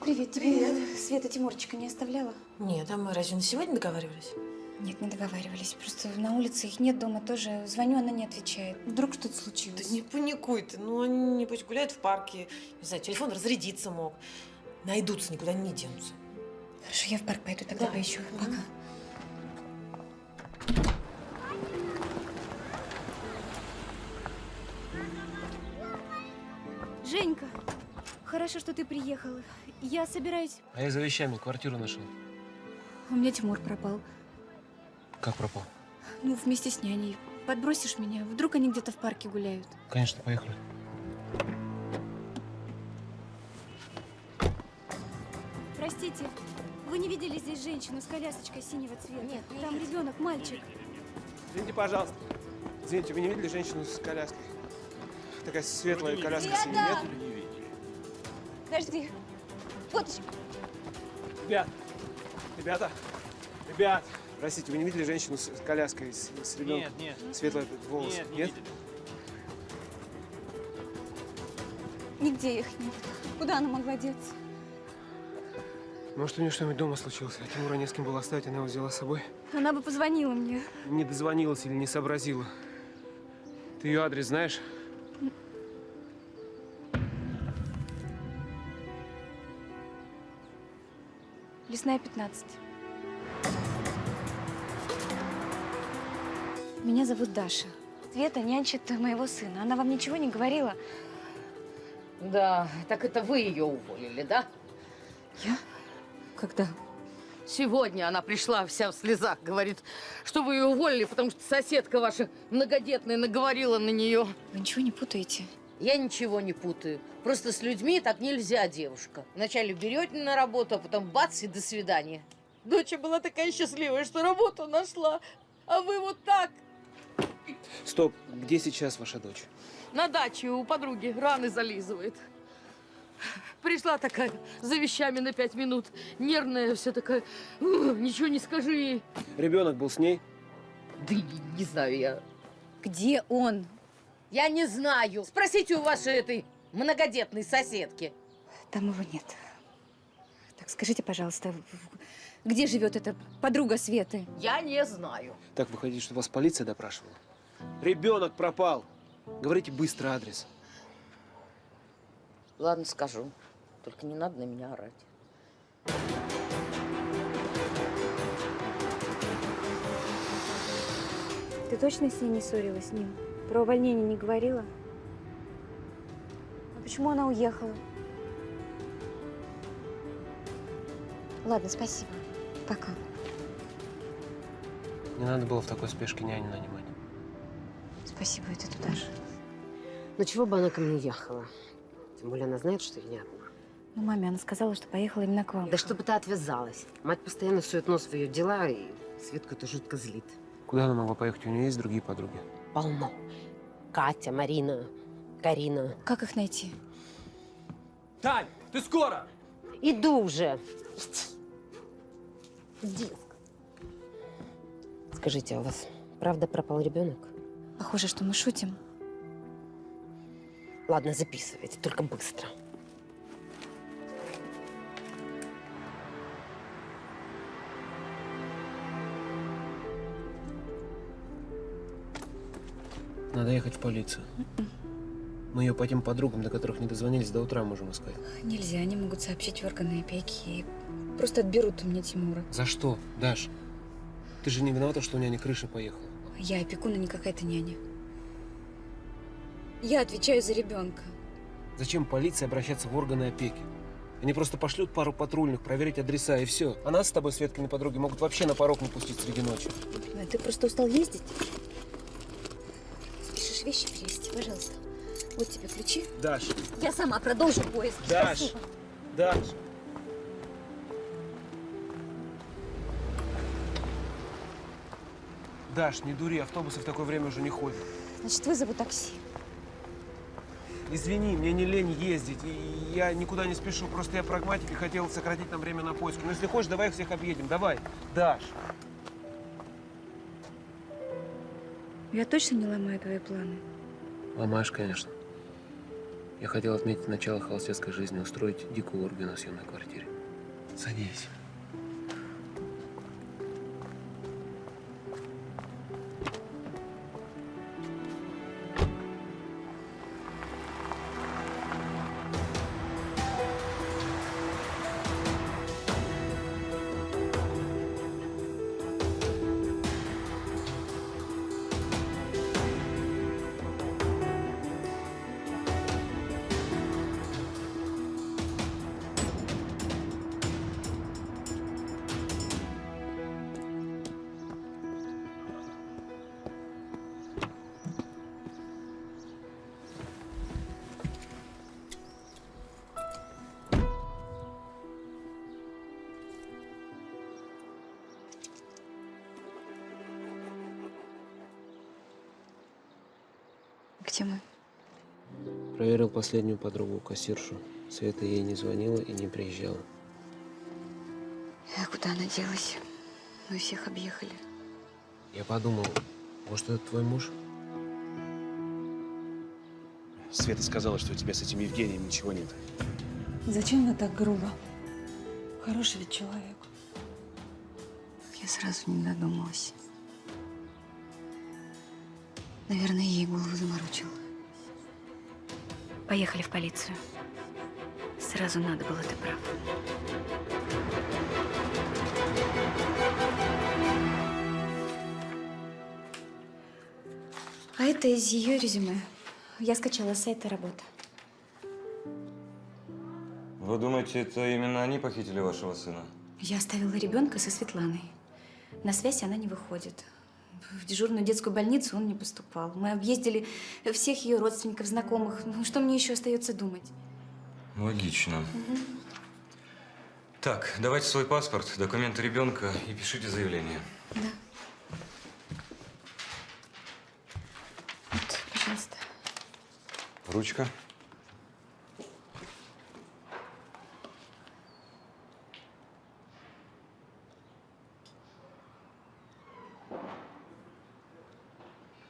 Привет, тебе Света Тимурчика не оставляла? Нет, а мы разве на сегодня договаривались? Нет, не договаривались. Просто на улице их нет, дома тоже. Звоню, она не отвечает. Вдруг что-то Да случилось? не паникуй ты, ну они, небось, гуляют в парке, не знаю, телефон разрядиться мог. Найдутся, никуда не денутся. Хорошо, я в парк пойду, тогда Давай. поищу. Пока. Женька, хорошо, что ты приехала. Я собираюсь... А я за вещами квартиру нашел. У меня Тимур пропал. Как пропал? Ну, вместе с няней. Подбросишь меня? Вдруг они где-то в парке гуляют? Конечно, поехали. Простите, вы не видели здесь женщину с колясочкой синего цвета? Нет, не Там видела. ребенок, мальчик. Извините, пожалуйста. Извините, вы не видели женщину с коляской? Такая светлая коляска синяя, нет? Подожди. Фоточку. Ребят, простите, вы не видели женщину с коляской, с ребенком? Нет. Светлые волосы, нет? видели. Нигде их нет. Куда она могла деться? Может, у нее что-нибудь дома случилось, а Тимура не с кем было оставить, она его взяла с собой? Она бы позвонила мне. Не дозвонилась или не сообразила. Ты ее адрес знаешь? Лесная, 15. Меня зовут Даша. Света нянчит моего сына. Она вам ничего не говорила? Да, так это вы ее уволили, да? Я? Когда? Сегодня она пришла вся в слезах, говорит, что вы ее уволили, потому что соседка ваша многодетная наговорила на нее. Вы ничего не путаете? Я ничего не путаю. Просто с людьми так нельзя, девушка. Вначале берете на работу, а потом бац и до свидания. Доча была такая счастливая, что работу нашла, а вы вот так. Стоп, где сейчас ваша дочь? На даче у подруги раны зализывает. Пришла такая за вещами на 5 минут. Нервная вся такая. Ничего не скажи ей. Ребенок был с ней? Да не знаю я. Где он? Я не знаю. Спросите у вашей этой многодетной соседки. Там его нет. Так, скажите, пожалуйста, где живет эта подруга Светы? Я не знаю. Так выходит, что вас полиция допрашивала? Ребенок пропал. Говорите быстро адрес. Ладно, скажу. Только не надо на меня орать. Ты точно с ней не ссорилась с ним? Про увольнение не говорила? А почему она уехала? Ладно, спасибо. Пока. Не надо было в такой спешке няню нанимать. Спасибо, это туда же. Ну чего бы она ко мне ехала? Тем более она знает, что я не одна. Ну, маме, она сказала, что поехала именно к вам. Да чтобы ты отвязалась. Мать постоянно сует нос в ее дела, и Светку это жутко злит. Куда она могла поехать? У нее есть другие подруги. Полно. Катя, Марина, Карина. Как их найти? Тань, ты скоро? Иду уже. Детка. Скажите, а у вас правда пропал ребенок? Похоже, что мы шутим. Ладно, записывайте, только быстро. Надо ехать в полицию. Мы ее по тем подругам, до которых не дозвонились, до утра можем искать. Нельзя, они могут сообщить в органы опеки и просто отберут у меня Тимура. За что, Даш? Ты же не виновата, что у няни крыша поехала. Я опекун, а не какая-то няня. Я отвечаю за ребенка. Зачем полиции обращаться в органы опеки? Они просто пошлют пару патрульных, проверить адреса, и все. А нас с тобой, Светкины подруги, могут вообще на порог не пустить среди ночи. Ты просто устал ездить? Спешишь вещи перевезти, пожалуйста. Вот тебе ключи. Даш, Я сама продолжу поиск. Даш, Спасибо. Даш. Даш, не дури, автобусы в такое время уже не ходят. Значит, вызову такси. Извини, мне не лень ездить, и я никуда не спешу. Просто я прагматик и хотел сократить нам время на поиски. Но если хочешь, давай их всех объедем. Давай, Даш. Я точно не ломаю твои планы? Ломаешь, конечно. Я хотел отметить начало холостяцкой жизни, устроить дикую оргию на съемной квартире. Садись. Где мы? Проверил последнюю подругу, кассиршу. Света ей не звонила и не приезжала. А куда она делась? Мы всех объехали. Я подумал, может, это твой муж? Света сказала, что у тебя с этим Евгением ничего нет. Зачем вы так грубо? Хороший ведь человек. Я сразу не додумалась. Наверное, ей голову заморочил. Поехали в полицию. Сразу надо было, ты прав. А это из ее резюме. Я скачала с сайта «Работа». Вы думаете, это именно они похитили вашего сына? Я оставила ребенка со Светланой. На связь она не выходит. В дежурную детскую больницу он не поступал. Мы объездили всех ее родственников, знакомых. Ну, что мне еще остается думать? Логично. Так, давайте свой паспорт, документы ребенка и пишите заявление. Да. Вот, пожалуйста. Ручка.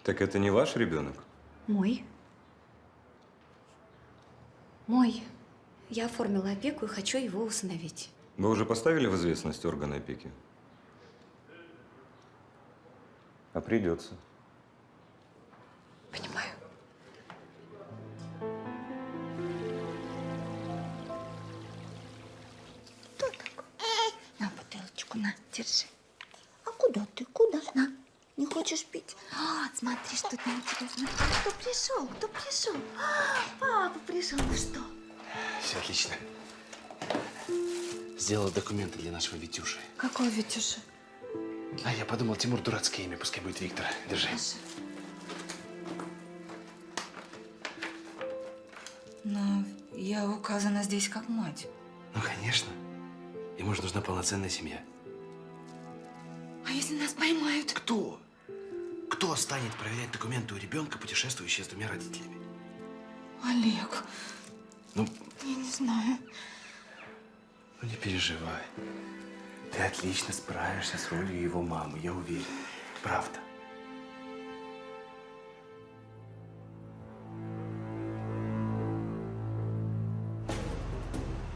Так это не ваш ребенок? Мой. Мой. Я оформила опеку и хочу его усыновить. Вы уже поставили в известность органы опеки? А придется. Понимаю. Кто такой? На бутылочку, на, держи. А куда ты? Куда? На. Не хочешь пить? А, смотри, что там у тебя. Смотри, кто пришел? Кто пришел? Папа пришел. Ну что? Все отлично. Сделал документы для нашего Витюши. Какой Витюша? А я подумал, Тимур дурацкое имя, пускай будет Виктор. Держи. Но я указана здесь как мать. Ну, конечно. Ему же нужна полноценная семья. А если нас поймают? Кто? Кто станет проверять документы у ребенка, путешествующего с двумя родителями? Олег. Ну, Я не знаю. ну не переживай. Ты отлично справишься с ролью его мамы, я уверен. Правда.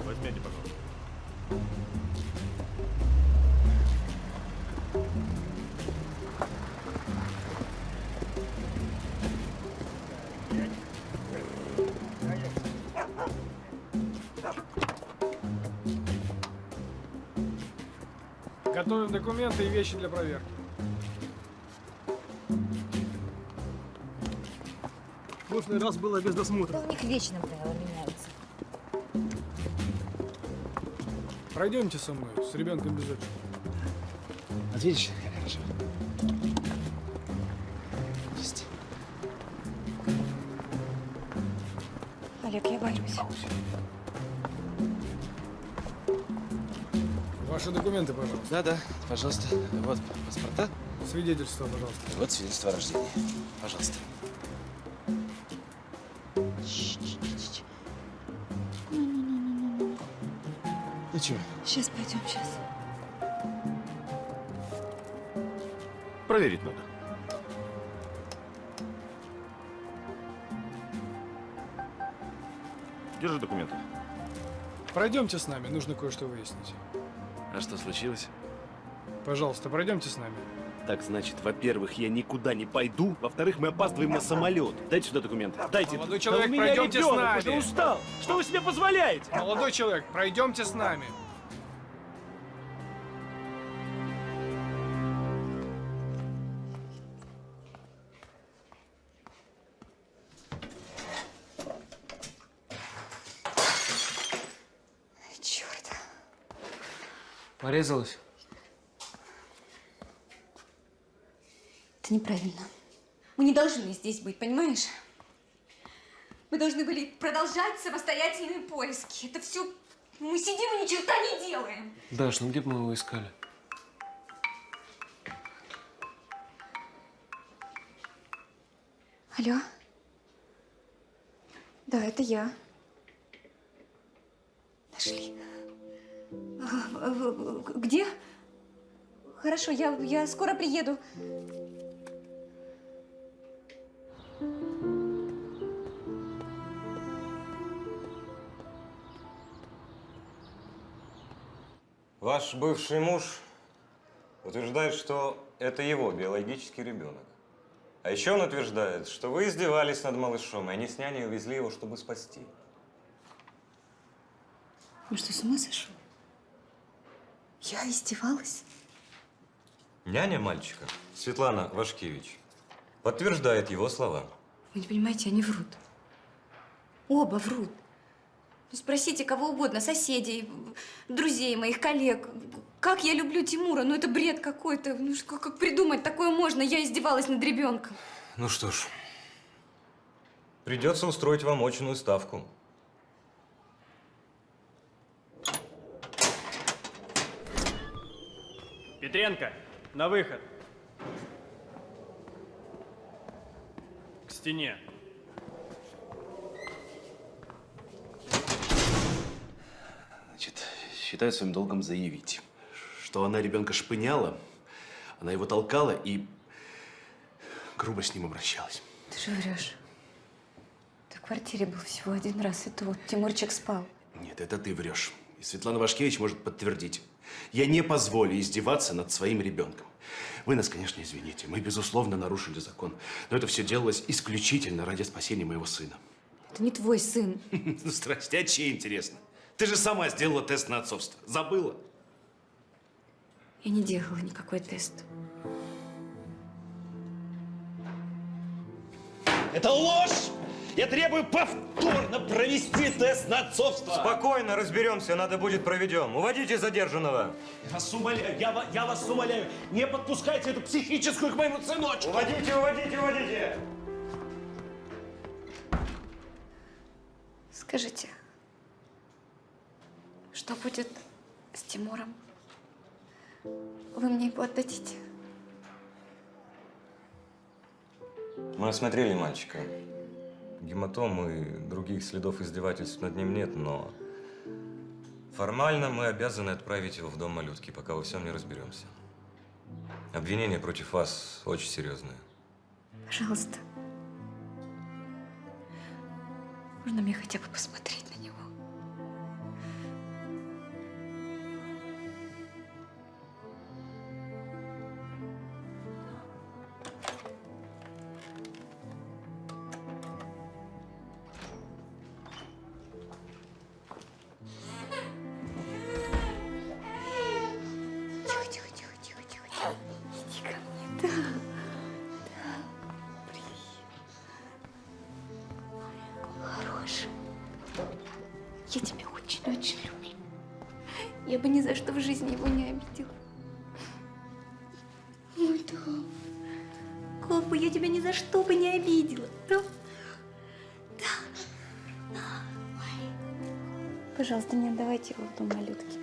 Возьмите, пожалуйста. Готовим документы и вещи для проверки. В прошлый раз было без досмотра. Да у них вечно правила меняются. Пройдемте со мной, с ребенком без очереди. Вот видишь, как хорошо. Есть. Олег, я боюсь. Ваши документы, пожалуйста. Да, пожалуйста. Вот паспорта. Свидетельство, пожалуйста. Вот свидетельство о рождении. Пожалуйста. Ну чего? Сейчас пойдем, сейчас. Проверить надо. Держи документы. Пройдемте с нами, нужно кое-что выяснить. А что случилось? Пожалуйста, пройдемте с нами. Так, значит, во-первых, я никуда не пойду. Во-вторых, мы опаздываем на самолет. Дайте сюда документы. Дайте. Молодой человек, у меня пройдемте с ребенок, нами. уже устал. Что вы себе позволяете? Молодой человек, пройдемте с нами. Черт. Порезалась? Это неправильно. Мы не должны здесь быть, понимаешь? Мы должны были продолжать самостоятельные поиски. Это все... Мы сидим и ни черта не делаем. Даш, ну где бы мы его искали? Алло? Да, это я. Нашли. Где? Хорошо, я скоро приеду. Ваш бывший муж утверждает, что это его биологический ребенок. А еще он утверждает, что вы издевались над малышом, и они с няней увезли его, чтобы спасти. Ну что, с ума сошел? Я издевалась? Няня мальчика, Светлана Вашкевич, подтверждает его слова. Вы не понимаете, они врут. Оба врут. Ну, спросите кого угодно, соседей, друзей моих, коллег. Как я люблю Тимура, ну это бред какой-то. Ну как придумать такое можно? Я издевалась над ребенком. Ну что ж, придется устроить вам очную ставку. Петренко, на выход. К стене. Значит, считаю своим долгом заявить, что она ребенка шпыняла, она его толкала и грубо с ним обращалась. Ты же врешь. Ты в квартире был всего один раз, и то Тимурчик спал. Нет, это ты врешь. И Светлана Вашкевич может подтвердить. Я не позволю издеваться над своим ребенком. Вы нас, конечно, извините. Мы, безусловно, нарушили закон. Но это все делалось исключительно ради спасения моего сына. Это не твой сын. Ну, здрасте, а чей, интересно? Ты же сама сделала тест на отцовство. Забыла? Я не делала никакой тест. Это ложь! Я требую повторно провести тест на отцовство! Спокойно, разберемся, надо будет проведем. Уводите задержанного. Я вас умоляю, я вас умоляю, не подпускайте эту психическую к моему сыночку! Уводите, уводите, уводите! Скажите, что будет с Тимуром? Вы мне его отдадите? Мы осмотрели мальчика. Гематом и других следов издевательств над ним нет, но формально мы обязаны отправить его в дом малютки, пока во всем не разберемся. Обвинения против вас очень серьезные. Пожалуйста. Можно мне хотя бы посмотреть на него? Я тебя очень-очень люблю. Я бы ни за что в жизни его не обидела. Ой, да. Как бы я тебя ни за что бы не обидела. Да? Да. Пожалуйста, не отдавайте его в дом малютки.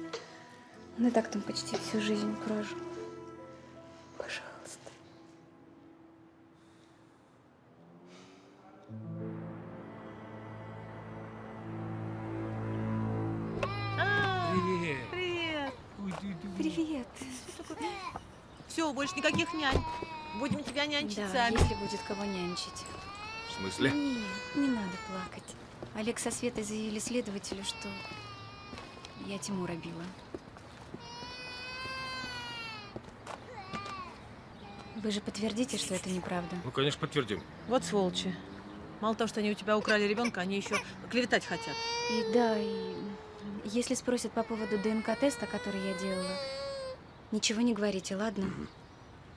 Он и так там почти всю жизнь прожил. Пожалуйста. Привет. Привет. Привет. Все, больше никаких нянь. Будем тебя нянчить Да, сами. если будет кого нянчить. В смысле? Нет, не надо плакать. Олег со Светой заявили следователю, что я Тимура била. Вы же подтвердите, что это неправда? Ну, конечно, подтвердим. Вот сволочи. Мало того, что они у тебя украли ребенка, они еще клеветать хотят. И да, и если спросят по поводу ДНК-теста, который я делала, ничего не говорите, ладно?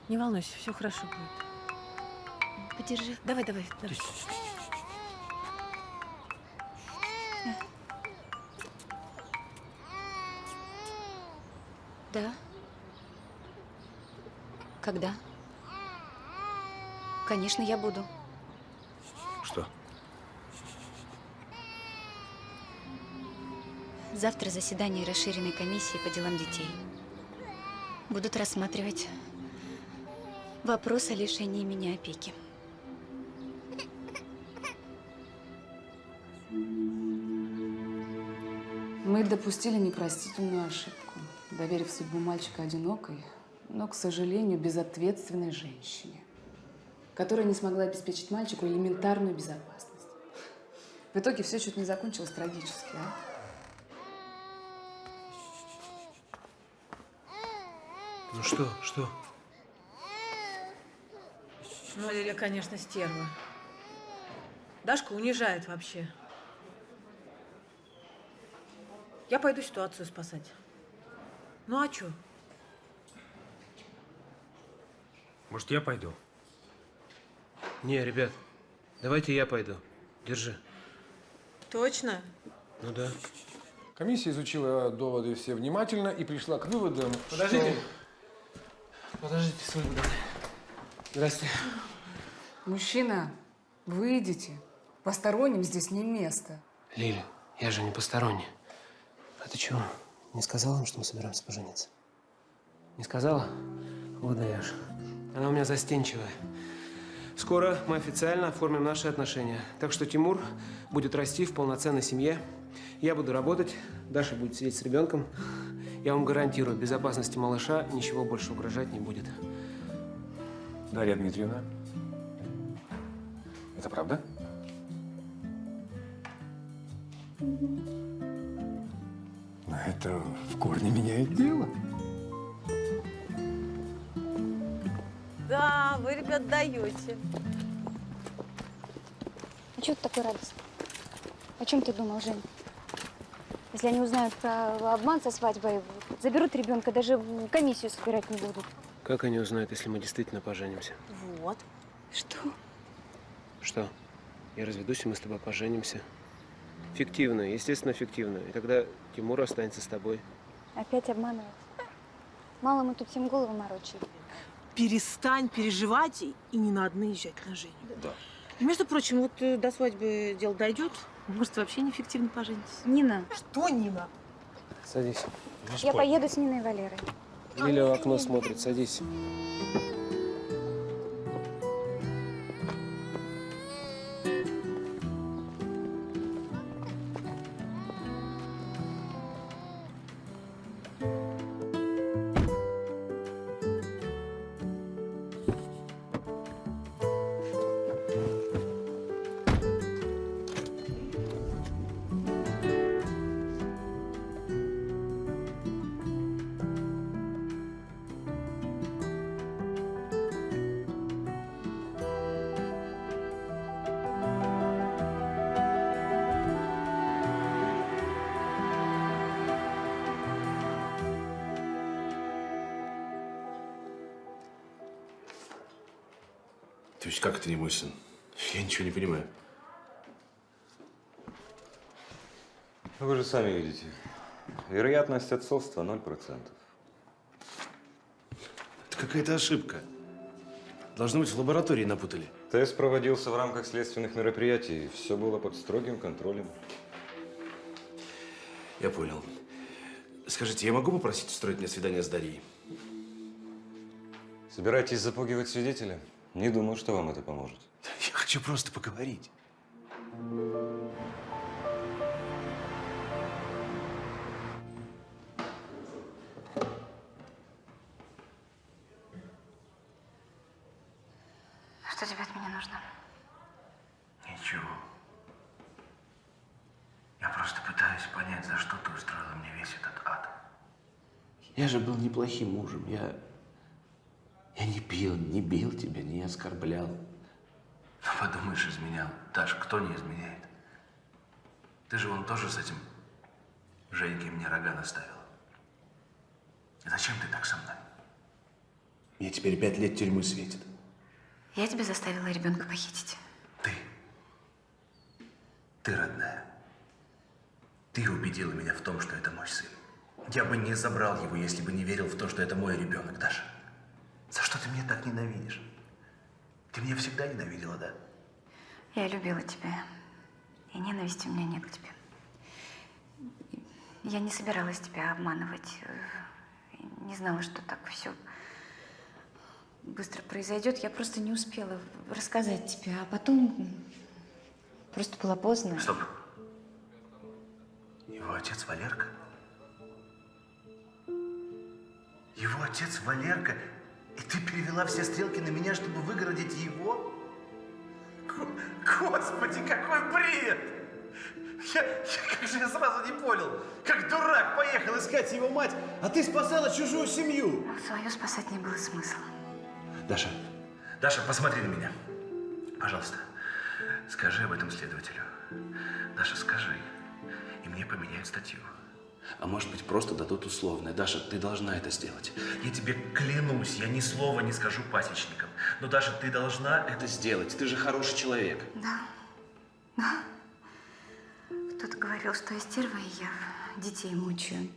Не волнуйся, все хорошо будет. Подержи. Давай, давай, давай. Да? Когда? Конечно, я буду. Что? Завтра заседание расширенной комиссии по делам детей. Будут рассматривать вопрос о лишении меня опеки. Мы допустили непростительную ошибку, доверив судьбу мальчика одинокой, но, к сожалению, безответственной женщине, которая не смогла обеспечить мальчику элементарную безопасность. В итоге все чуть не закончилось трагически, а? Ну что? Ну, Лиля, конечно, стерва. Дашка унижает вообще. Я пойду ситуацию спасать. Ну, а чё? Может, я пойду? Не, ребят, давайте я пойду. Держи. Точно? Ну да. Комиссия изучила доводы все внимательно и пришла к выводам, Подождите. что... Подождите с выводом. Здрасте. Мужчина, выйдите. Посторонним здесь не место. Лиля, я же не посторонний. А ты чего, не сказала им, что мы собираемся пожениться? Не сказала? Вот даешь. Она у меня застенчивая. Скоро мы официально оформим наши отношения. Так что Тимур будет расти в полноценной семье. Я буду работать, Даша будет сидеть с ребенком. Я вам гарантирую, безопасности малыша ничего больше угрожать не будет. Дарья Дмитриевна, это правда? Это в корне меняет дело. Да, вы, ребят, даете. А чего ты такой радостный? О чем ты думал, Жень? Если они узнают про обман со свадьбой, заберут ребенка, даже в комиссию собирать не будут. Как они узнают, если мы действительно поженимся? Вот. Что? Что? Я разведусь, и мы с тобой поженимся. Фиктивно, естественно, фиктивно. И тогда Тимур останется с тобой. Опять обманывать? Мало мы тут всем голову морочили. Перестань переживать и не надо наезжать на Женю. Да. Между прочим, вот до свадьбы дело дойдет, может, вообще неэффективно поженитесь. Нина, Что, Нина? Садись. я поеду с Ниной и Валерой. Лиля в окно смотрит, садись. То есть как это не мой сын? Я ничего не понимаю. Вы же сами видите. Вероятность отцовства 0%. Это какая-то ошибка. Должно быть, в лаборатории напутали. Тест проводился в рамках следственных мероприятий. Все было под строгим контролем. Я понял. Скажите, я могу попросить устроить мне свидание с Дарьей? Собираетесь запугивать свидетеля? Не думаю, что вам это поможет. Я хочу просто поговорить. Что тебе от меня нужно? Ничего. Я просто пытаюсь понять, за что ты устроила мне весь этот ад. Я же был неплохим мужем. Я не пил, не бил тебя, не оскорблял. Ну, подумаешь, изменял. Даш, кто не изменяет? Ты же вон тоже с этим Женькой мне рога наставил. Зачем ты так со мной? Мне теперь 5 лет тюрьмы светит. Я тебя заставила ребенка похитить. Ты, родная, ты убедила меня в том, что это мой сын. Я бы не забрал его, если бы не верил в то, что это мой ребенок, Даша. За что ты меня так ненавидишь? Ты меня всегда ненавидела, да? Я любила тебя. И ненависти у меня нет к тебе. Я не собиралась тебя обманывать. Не знала, что так все быстро произойдет. Я просто не успела рассказать тебе. А потом просто было поздно. Стоп. Его отец Валерка? Его отец Валерка? И ты перевела все стрелки на меня, чтобы выгородить его? Господи, какой бред! Как же я сразу не понял? Как дурак поехал искать его мать, а ты спасала чужую семью. Свою спасать не было смысла. Даша, посмотри на меня. Пожалуйста, скажи об этом следователю. Даша, скажи, и мне поменяют статью. А может быть, просто дадут условное. Даша, ты должна это сделать. Я тебе клянусь, я ни слова не скажу пасечникам. Но, Даша, ты должна это сделать. Ты же хороший человек. Да. Кто-то говорил, что я стерва, и я детей мучаю.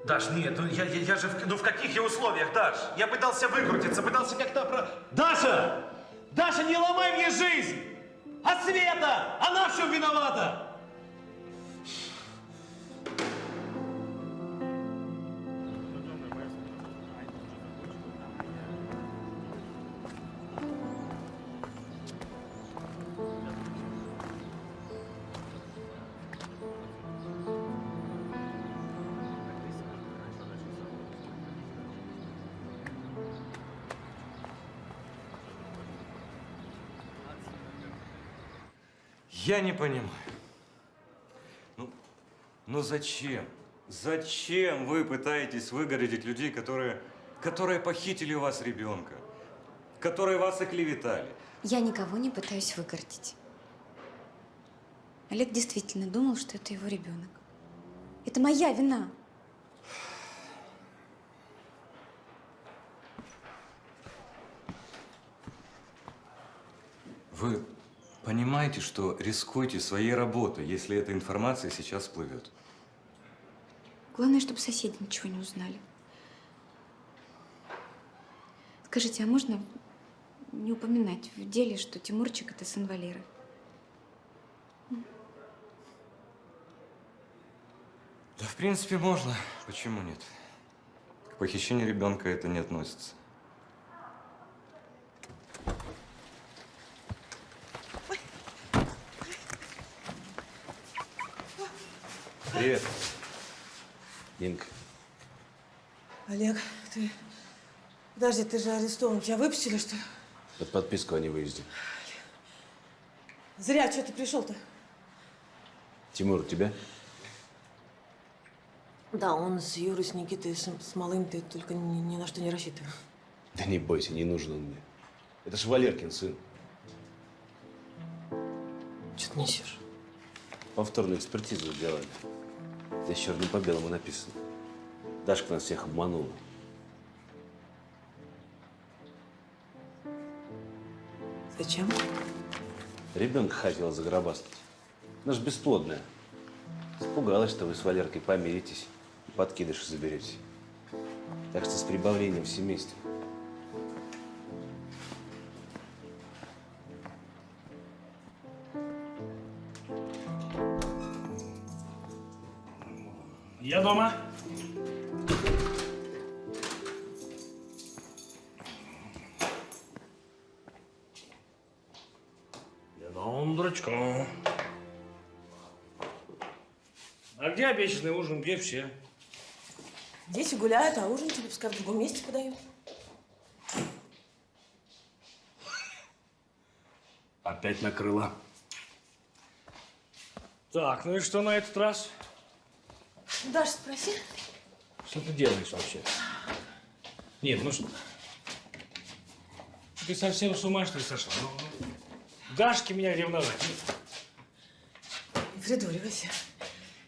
Даш, нет, я же в каких я условиях, Даш? Я пытался выкрутиться, пытался как-то Даша! Даша, не ломай мне жизнь! А Света! Она в чем виновата? Я не понимаю. Ну зачем? Зачем вы пытаетесь выгородить людей, которые похитили у вас ребенка, которые вас оклеветали? Я никого не пытаюсь выгородить. Олег действительно думал, что это его ребенок. Это моя вина. Вы понимаете, что рискуете своей работой, если эта информация сейчас всплывет? Главное, чтобы соседи ничего не узнали. Скажите, а можно не упоминать в деле, что Тимурчик – это сын Валеры? Да, в принципе, можно. Почему нет? К похищению ребенка это не относится. Привет. Инка. Олег, ты... Подожди, ты же арестован. Тебя выпустили, что ли? Под подписку о невыезде. Зря, что ты пришел-то? Тимур, у тебя? Да, он с Юрой, с Никитой, с малым. Ты только ни на что не рассчитывай. Да не бойся, не нужен он мне. Это ж Валеркин сын. Что ты несешь? Повторную экспертизу сделали. Здесь черным по белому написано. Дашка нас всех обманула. Зачем? Ребенка хотела загробастать. Она ж бесплодная. Испугалась, что вы с Валеркой помиритесь и подкидыш заберете. Так что с прибавлением в семействе. Я дома. Я новым дурачком. А где обещанный ужин? Где все? Дети гуляют, а ужин тебе пускай в другом месте подают. Опять накрыла. Так, ну и что на этот раз? Даша, спроси. Что ты делаешь вообще? Нет, ну что? Ты совсем с ума, что ли, сошла? Ну, Дашке меня ревновать. Не придуривайся.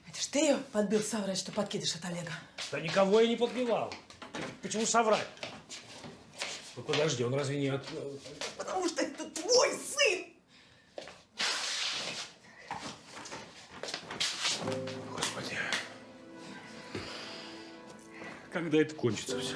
Это ж ты ее подбил соврать, что подкидыш от Олега. Да никого я не подбивал. Почему соврать? Ну подожди, он разве не от... Потому что это твой сын! Господи. Когда это кончится все?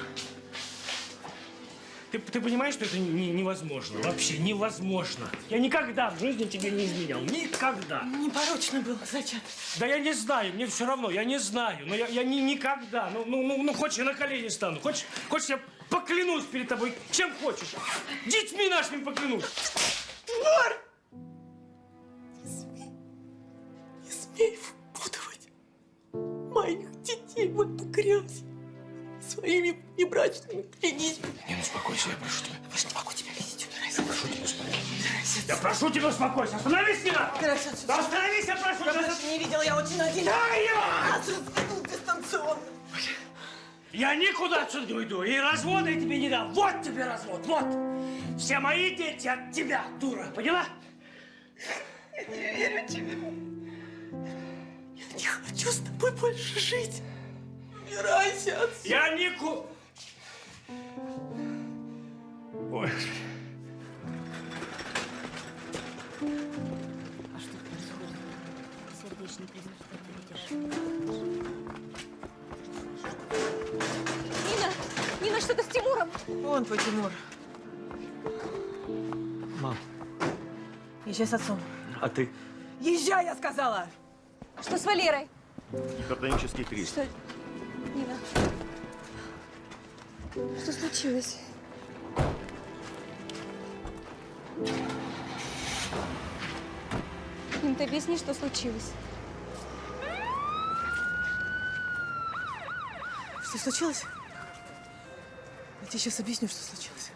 Ты понимаешь, что это невозможно? Вообще невозможно. Я никогда в жизни тебе не изменял. Никогда. Непорочно было зачат. Да я не знаю, мне все равно, я не знаю. Но я никогда. Ну, хочешь, я на колени стану. Хочешь, я поклянусь перед тобой, чем хочешь. Детьми нашими поклянусь. Мар! Не смей впутывать моих детей в эту грязь. Своими небрачными клянись. Не, ну успокойся, я прошу тебя. Я не могу тебя видеть, убирайся. Я прошу тебя, успокойся. Я прошу тебя, успокойся. Остановись, Нина! Убирайся отсюда. Да остановись, я прошу тебя. Я больше не видела, я очень один. Да, я! Разведу дистанционно. Я никуда отсюда не уйду. И развода я тебе не дам. Вот тебе развод, вот. Все мои дети от тебя, дура. Поняла? Я не верю тебе. Я не хочу с тобой больше жить. Убирайся отсюда. Я никуда... Ой. А что происходит? Сердечный приступ, что ты видишь? Нина, что-то с Тимуром. Вон твой Тимур. Мам, Езжай с отцом. а ты? Езжай, я сказала! Что с Валерой? Гипертонический криз. Что? Нина. Что случилось? Нин, ты объясни, что случилось. Что случилось? Я тебе сейчас объясню, что случилось.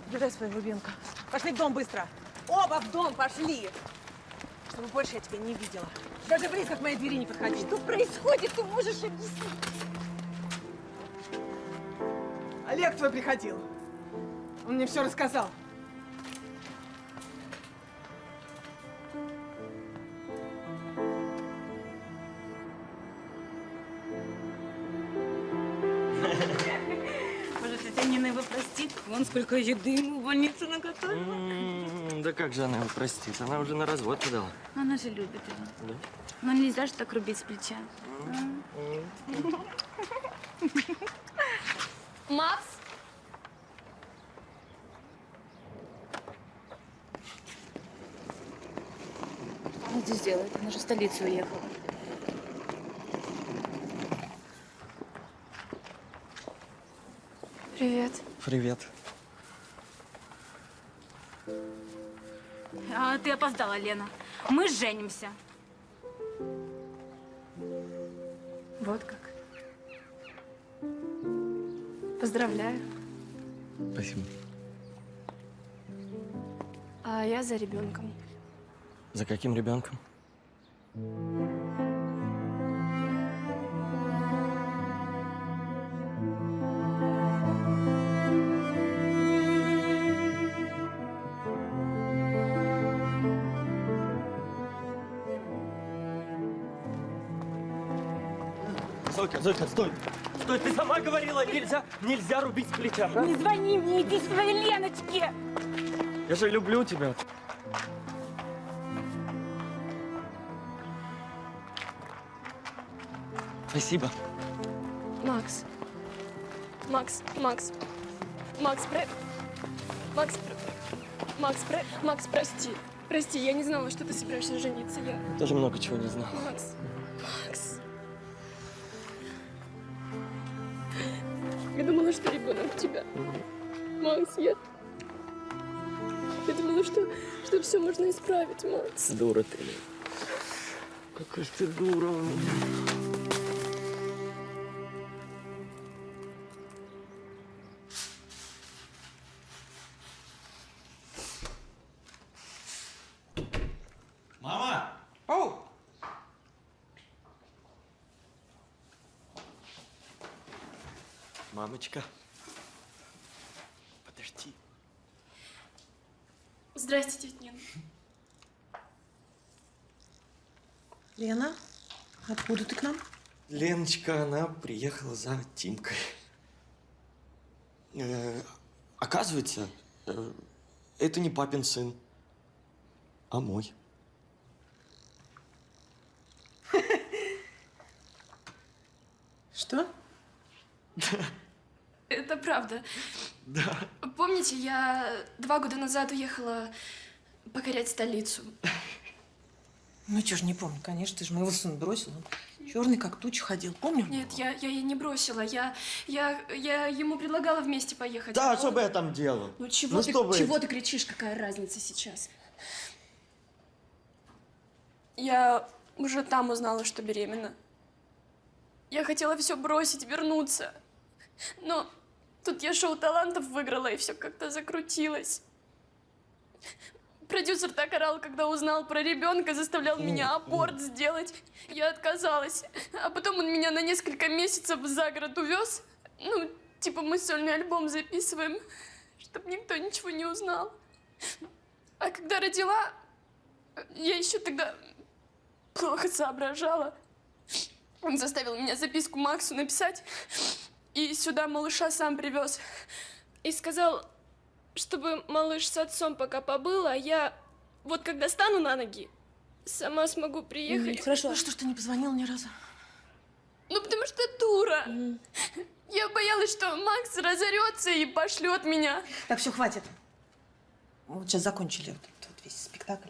Убирай своего ребенка. Пошли в дом быстро. Оба в дом пошли. Чтобы больше я тебя не видела. Даже близко к моей двери не подходи. Что происходит? Ты можешь объяснить? Олег твой приходил. Он мне все рассказал. Может, тетя Нина его простит? Вон сколько еды ему в больнице наготовила. Да как же она его простит? Она уже на развод подала. Она же любит его. Да? Но нельзя же так рубить с плеча. Макс? Что она здесь делает? Она же в столицу уехала. Привет. Привет. А ты опоздала, Лена. Мы женимся. Вот как. Поздравляю. Спасибо. А я за ребенком. За каким ребенком? Зойка, стой! Стой, ты сама говорила, нельзя рубить с плеча, правда? Не звони мне, иди к своей Леночке! Я же люблю тебя. Спасибо. Макс, прости. Прости, я не знала, что ты собираешься жениться. Я... Тоже много чего не знал. Макс. Я думала, что ребенок у тебя. Макс, я думала, что все можно исправить, Макс. Дура ты. Какая ж ты дура. Мамочка. Подожди. Здрасте, тетя Нина. Лена, откуда ты к нам? Леночка, она приехала за Тимкой. Оказывается, это не папин сын, а мой. Что? Это правда. Да. Помните, я 2 года назад уехала покорять столицу? Ну, чё ж не помню, конечно, ты же моего сына бросила. Черный как туча ходил, помню? Нет, я ее не бросила. Я ему предлагала вместе поехать. Да, а что он- бы я там делал? Ну чего, чтобы чего ты кричишь? Какая разница сейчас? Я уже там узнала, что беременна. Я хотела все бросить, вернуться. Но тут я шоу талантов выиграла, и все как-то закрутилось. Продюсер так орал, когда узнал про ребенка, заставлял меня аборт сделать. Я отказалась. А потом он меня на несколько месяцев за город увез. Ну, типа мы сольный альбом записываем, чтобы никто ничего не узнал. А когда родила, я еще тогда плохо соображала. Он заставил меня записку Максу написать. И сюда малыша сам привез. И сказал, чтобы малыш с отцом пока побыл, а я вот когда стану на ноги, сама смогу приехать. Хорошо, а что ж ты не позвонила ни разу? Ну, потому что дура. Я боялась, что Макс разорется и пошлет меня. Так, все, хватит. Мы вот сейчас закончили вот весь спектакль.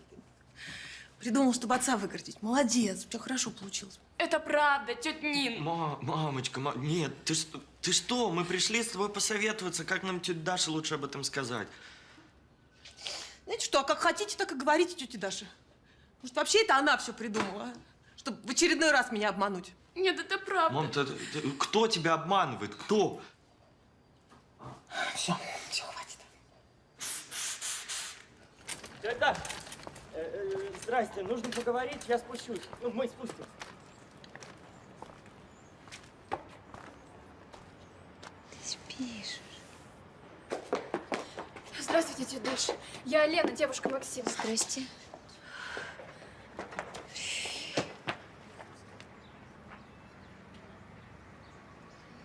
Придумал, чтобы отца выгородить. Молодец, все хорошо получилось. Это правда, тетя Нин. Мамочка, нет, ты что? Мы пришли с тобой посоветоваться, как нам тетя Даша лучше об этом сказать. Знаете что, а как хотите, так и говорите, тетя Даша. Может, вообще это она все придумала, чтобы в очередной раз меня обмануть. Нет, это правда. Мам, кто тебя обманывает? Кто? Все, хватит. Тетя Даша, здрасте, нужно поговорить, я спущусь. Ну, мы спустимся. Спишь. Здравствуйте, тетя Даша. Я Лена, девушка Максима. Здрасте.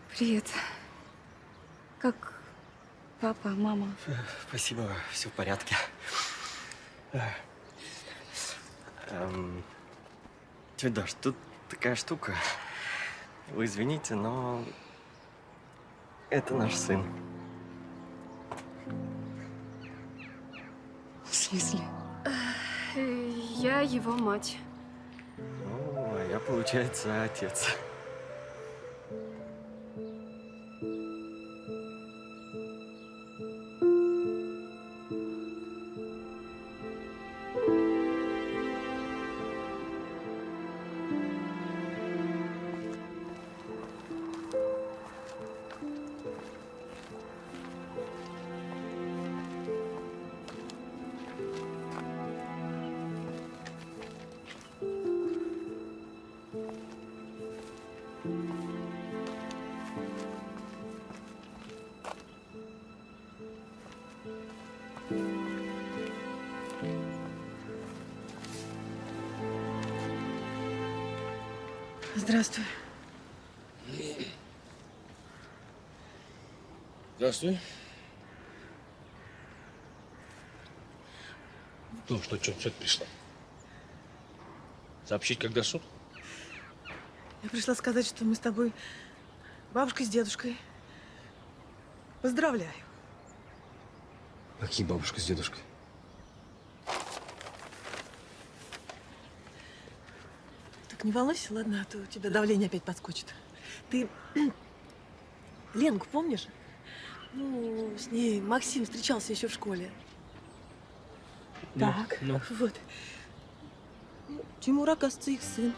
Привет. Как папа, мама? Спасибо, все в порядке. Тетя Даш, тут такая штука. Вы извините, но это наш сын. В смысле? Я его мать. Ну, а я, получается, отец. Здравствуй. Здравствуй. Ну, что ты пришла? Сообщить, когда суд? Я пришла сказать, что мы с тобой бабушкой с дедушкой. Поздравляю. Какие бабушка с дедушкой? Так не волнуйся, ладно, а то у тебя давление опять подскочит. Ты Ленку помнишь? Ну, с ней Максим встречался еще в школе. Так, вот. Тимур, оказывается, их сын.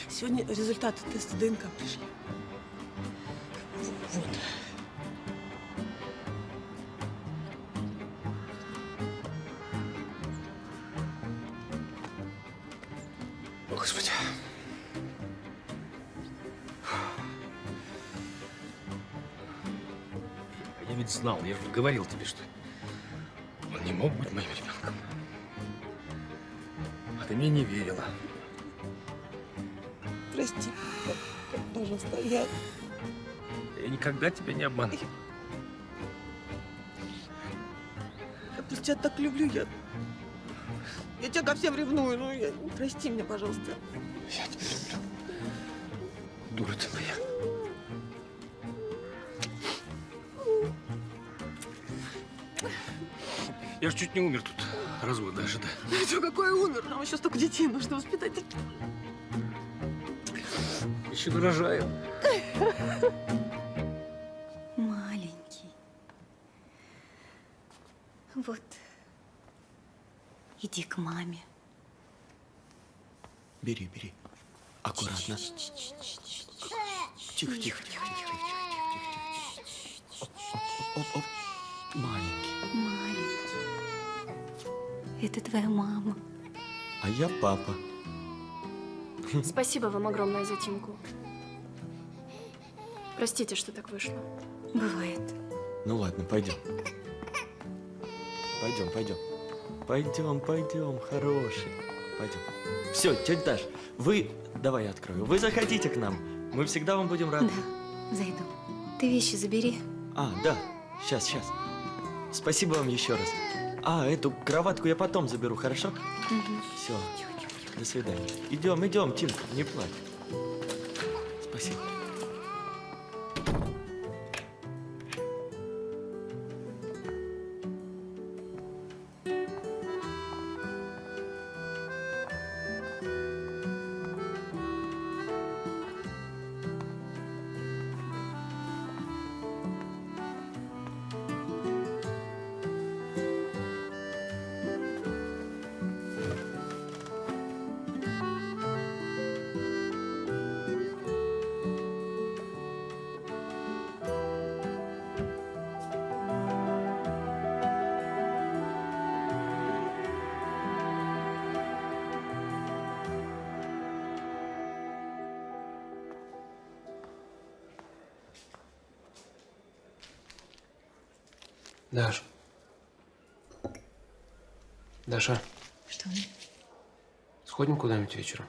Сегодня результаты теста ДНК пришли. Вот. О, Господи. Я ведь знал, я же говорил тебе, что он не мог быть моим ребенком. А ты мне не верила. Прости, пожалуйста, я никогда тебя не обману. Я просто тебя так люблю, я тебя ко всем ревную, прости меня, пожалуйста. Я тебя люблю. Дура ты моя. Я ж чуть не умер тут. Развода ожидая. Что, какой умер? Нам еще столько детей нужно воспитать. Еще нарожаю. Маленький. Вот. Иди к маме. Бери, бери. Аккуратно. Тихо, тихо, тихо, тихо, тихо. Оп, оп. Маленький. Маленький. Это твоя мама. А я папа. Спасибо вам огромное за Тимку. Простите, что так вышло. Бывает. Ну ладно, пойдем. Пойдем, пойдем. Пойдем, пойдем, хороший. Пойдем. Все, тетя Даш, вы... Давай я открою. Вы заходите к нам. Мы всегда вам будем рады. Да, зайду. Ты вещи забери. А, да. Сейчас, сейчас. Спасибо вам еще раз. А, эту кроватку я потом заберу, хорошо? Все. До свидания. Идем, идем, Тимка, не плачь. Спасибо. Даш. Даша. Что? Сходим куда-нибудь вечером?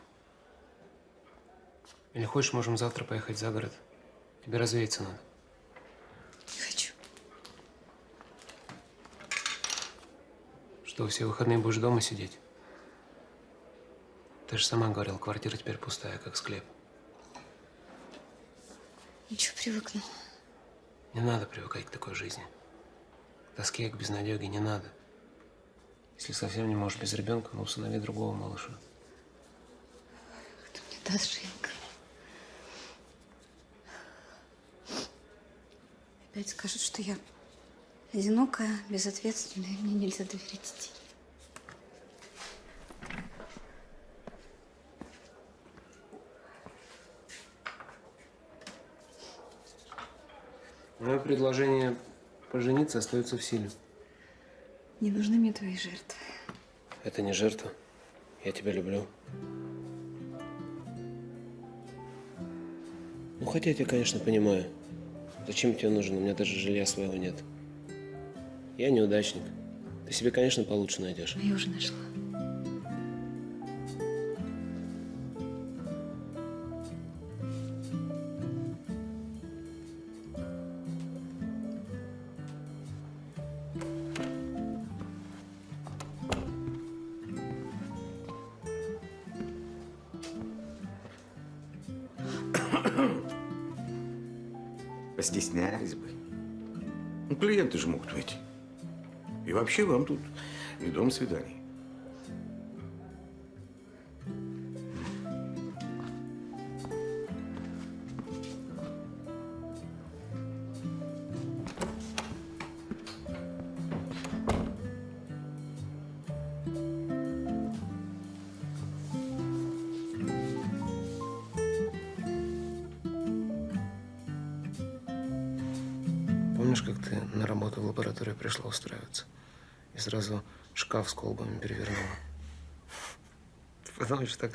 Или хочешь, можем завтра поехать за город? Тебе развеяться надо. Не хочу. Что, все выходные будешь дома сидеть? Ты же сама говорила, квартира теперь пустая, как склеп. Ничего, привыкну. Не надо привыкать к такой жизни. К тоске, к безнадеге не надо. Если совсем не можешь без ребенка, ну, усынови другого малыша. Кто мне даст Женька? Опять скажут, что я одинокая, безответственная, и мне нельзя доверять детей. Мое предложение пожениться остается в силе. Не нужны мне твои жертвы. Это не жертва. Я тебя люблю. Ну, хотя я тебя, конечно, понимаю. Зачем тебе нужен? У меня даже жилья своего нет. Я неудачник. Ты себе, конечно, получше найдешь. Я уже нашла. Постеснялись бы. Ну, клиенты же могут выйти. И вообще вам тут не дом свиданий. Помнишь, как ты на работу в лабораторию пришла устраиваться? И сразу шкаф с колбами перевернула. Потом еще так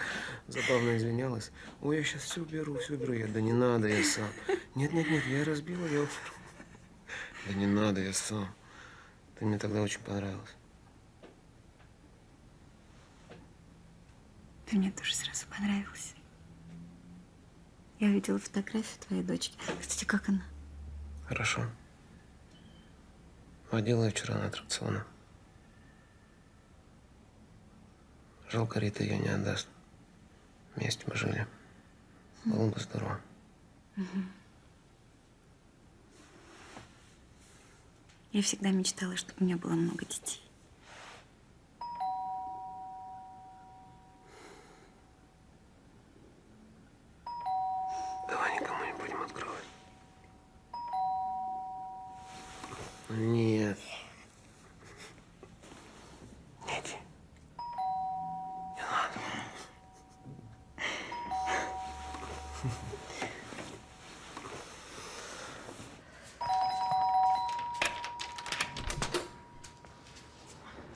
забавно извинялась. Ой, я сейчас все уберу, все уберу. Я, да не надо, я сам. Нет, нет, нет, я разбила, я уберу. Да не надо, я сам. Ты мне тогда очень понравилась. Ты мне тоже сразу понравился. Я увидела фотографию твоей дочки. Кстати, как она? Хорошо. Водила я вчера на аттракционы. Жалко, Рита ее не отдаст. Вместе мы жили. Было бы здорово. Я всегда мечтала, чтобы у меня было много детей. Давай никому не будем открывать. Нет. Не иди. Не надо.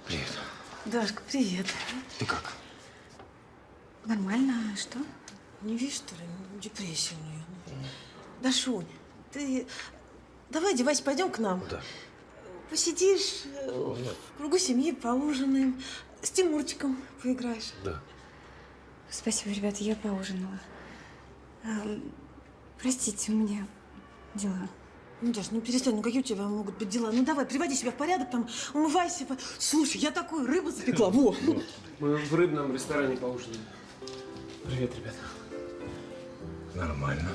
Привет. Дашка, привет. Ты как? Нормально, а что? Не видишь, что ли? Депрессия у нее. Дашунь, ты давай одевайся, пойдем к нам. Да. Посидишь в кругу семьи, поужинаем. С Тимурчиком поиграешь. Да. Спасибо, ребята, я поужинала. Простите, у меня дела. Ну, Даш, ну перестань, ну какие у тебя могут быть дела? Ну давай, приводи себя в порядок, там, умывайся. Слушай, я такую рыбу запекла, во! Мы в рыбном ресторане поужинаем. Привет, ребята. Нормально.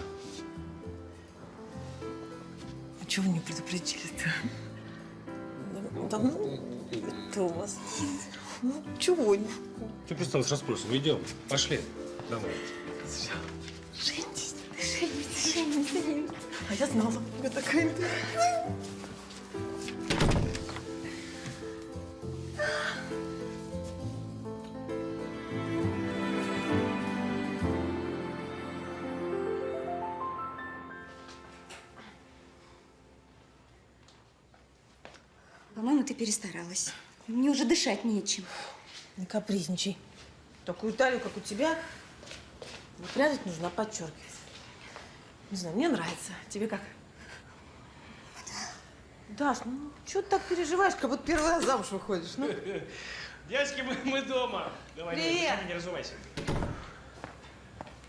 А чего вы не предупредили-то? Да ну, это у вас. Ну, чего? Ты пристал с расспросом. Идем. Пошли. Домой. Женись, женись. А я знала, я такая. По-моему, ты перестаралась. Мне уже дышать нечем. Не капризничай. Такую талию, как у тебя, не прятать нужно, а подчеркивать. Не знаю, мне нравится. Тебе как? Даш, ну что ты так переживаешь, как будто первый раз замуж выходишь? Ну? Дядьки, мы дома. Давай, Привет. не разувайся.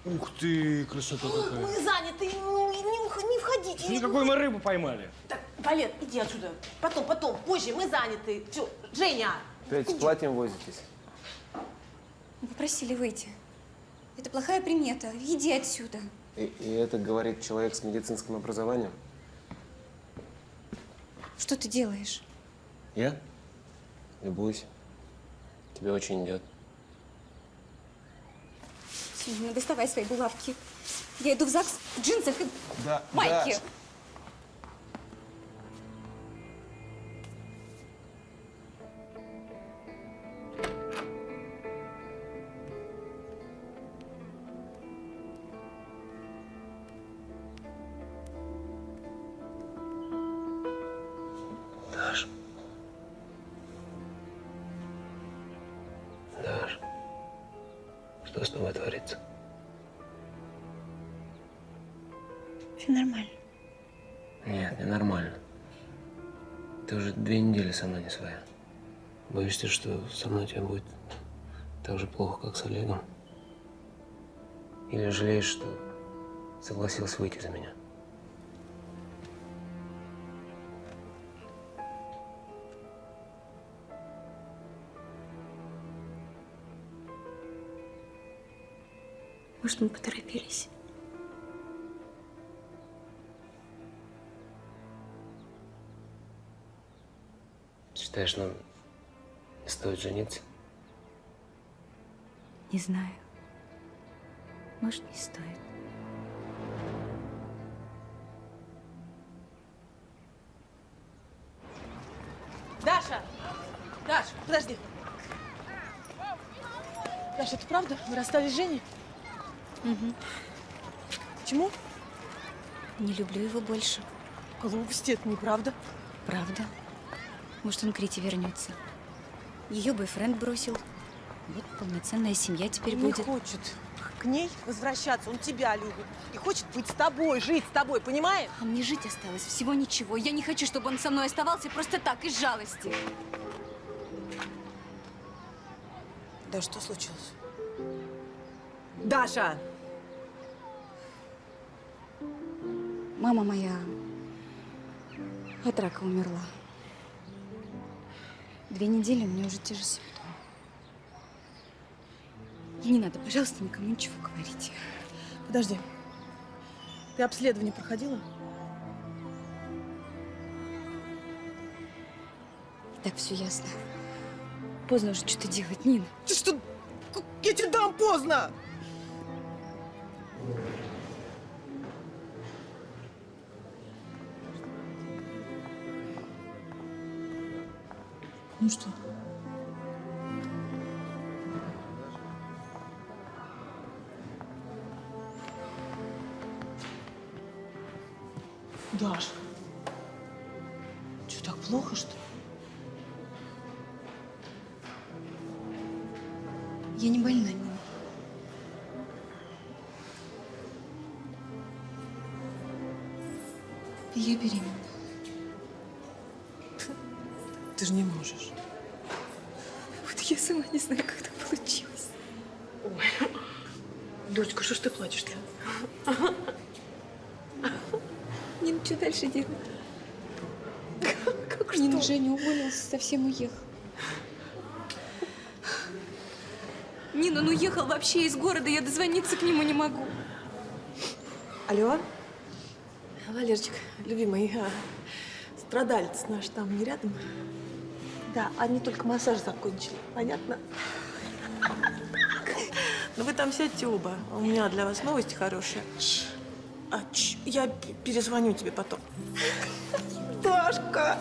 Ух ты, красота какая. Мы заняты, не входите. Никакой мы рыбу поймали. Так, Валет, иди отсюда. Потом, позже, мы заняты. Все, Женя. Опять с платьем возитесь? Вы попросили выйти. Это плохая примета. Иди отсюда. И это говорит человек с медицинским образованием? Что ты делаешь? Я? Любуюсь. Тебе очень идет. Сильно доставай свои булавки. Я иду в ЗАГС в джинсах и майке. Даш. Даш. Что с тобой творится? Все нормально. Нет, не нормально. Ты уже 2 недели со мной не своя. Боишься, что со мной тебе будет так же плохо, как с Олегом? Или жалеешь, что согласился выйти за меня? Может, мы поторопились? Считаешь, нам не стоит жениться? Не знаю. Может, не стоит. Даша! Даш, подожди. Даша, это правда? Вы расстались с Женей? Угу. Почему? Не люблю его больше. Глупости, это неправда. Правда. Может, он к Рите вернется. Ее бойфренд бросил. Вот полноценная семья теперь Не будет. хочет. к ней возвращаться. Он тебя любит и хочет быть с тобой, жить с тобой, понимаешь? А мне жить осталось всего ничего. Я не хочу, чтобы он со мной оставался просто так, из жалости. Да, что случилось? Даша! Мама моя от рака умерла. 2 недели у меня уже те же симптомы. И не надо, пожалуйста, никому ничего говорить. Подожди. Ты обследование проходила? И так все ясно. Поздно уже что-то делать, Нина. Ты что? Я тебе дам поздно! Ну что? Даш, что, так плохо, что ли? Я не больна, Нина. Я беременна. Ты же не можешь. Вот я сама не знаю, как так получилось. Ой, дочка, что ж ты плачешь-то? Нина, что дальше делать? Как Нина, Женя уволился, совсем уехал. Нина, он уехал вообще из города, я дозвониться к нему не могу. Алло? Валерчик, любимый, страдалец наш там не рядом? Да, они только массаж закончили, понятно? Ну вы там сядьте оба, у меня для вас новости хорошие. Я перезвоню тебе потом. Дашка!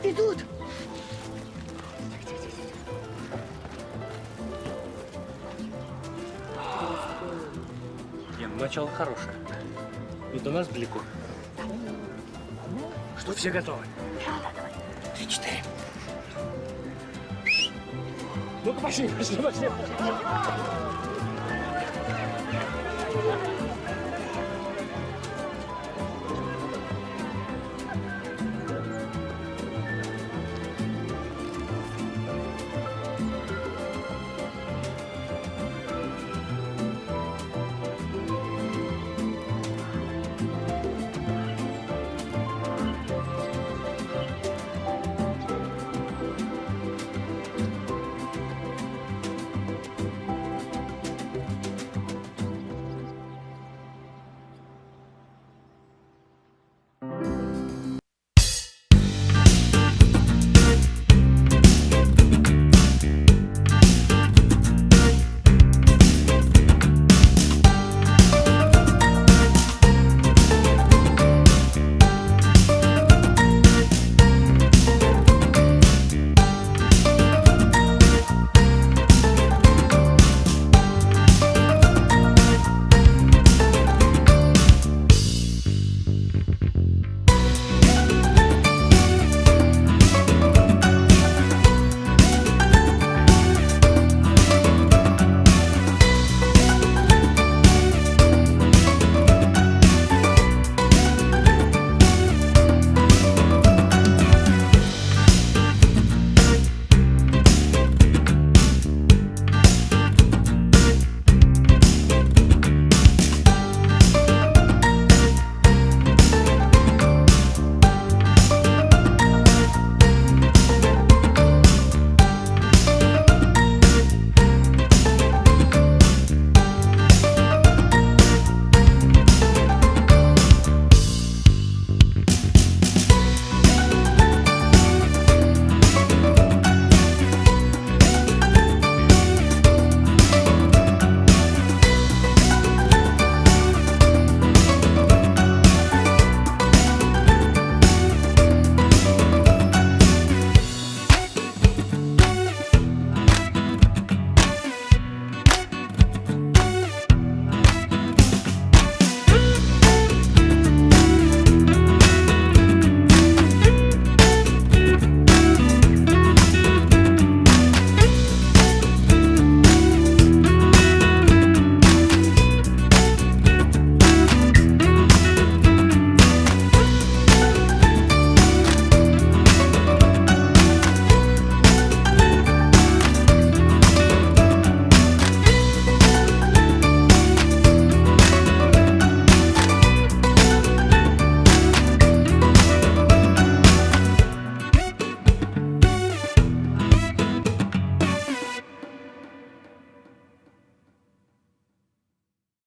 Идут. Не, ну начало хорошее. И до нас далеко. Что, все готовы? 3-4. Ну-ка, пошли.